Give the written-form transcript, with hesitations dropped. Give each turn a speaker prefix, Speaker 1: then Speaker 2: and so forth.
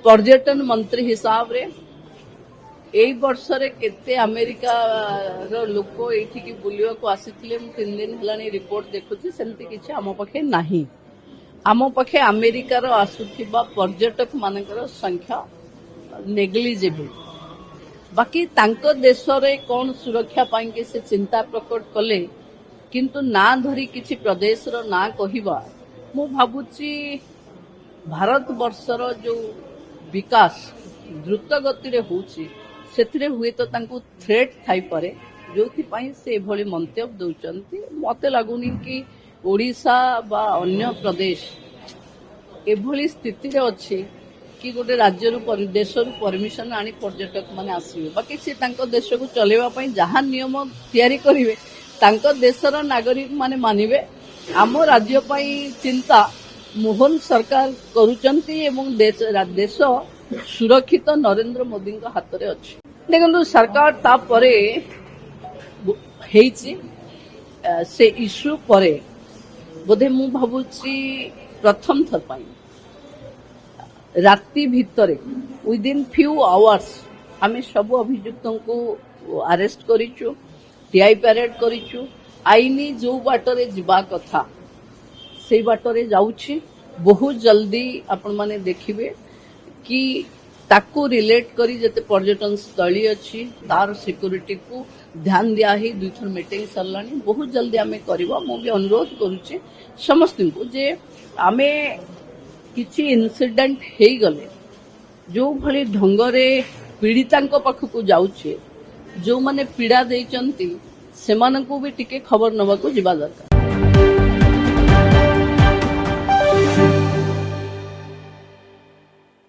Speaker 1: पर्यटन मंत्री हिसाब रे एई वर्षरे केते अमेरिका लोक एठिकी बुलिया को आसीथिले 3 दिन हलानी रिपोर्ट देखुची सेमती किछि आम पखे नाही आम पखे अमेरिकार आसुथिबा पर्यटक मानकर संख्या नेग्लिजिबल बाकी तांको देश रे कोन सुरक्षा पाई के से चिंता प्रकट कले किंतु ना धरी किछि प्रदेश रो ना कहिबा मु भाबुची भारत वर्षर जो विकास द्रुत गति रे होउची सेथिरे हुए तो तांको थ्रेट थाई पारे जोथि पई से भली मंतव्य दउचंती मते लागुनी कि ओडिशा बा अन्य प्रदेश एभली स्थिति रे अछि कि गोटे राज्य देश परमिशन आनी पर्यटक माने आसीबे बाकी से तांको देश को चलेवा पई जहा नियम तयारी करिवे तांको देशर नागरिक माने मानिबे आम राज्य पई चिंता मोहन सरकार करूचंती एवं देश सुरक्षित नरेंद्र मोदी हाथ रे अछि देखो सरकार ता परे हेछि से इश्यू परे बोधे मु भाबुची प्रथम थर पाई राति भितरे विदिन फ्यू आवर्स आमे सब अभियुक्तों को अरेस्ट करिचु टीआई पैरेड करिचु आईनी जो बाटरे जिबा कथा से बाटरे जाउछि बहुत जल्दी आपण माने देखिबे कि ताकू रिलेट करी जते पर्यटन स्थली अछि तार सिक्योरिटी को ध्यान दिया ही 2 थर मीटिंग सरलानी बहुत जल्दी आमे करबा मो भी अनुरोध करूछि समस्त को जे आमे किछि इंसिडेंट हेई गले जो भली ढंगरे पीड़ितांको पाखकु जाउछे जो माने पीड़ा देइचंती सेमानकु भी टिके खबर नबाकू जिबा दरकार।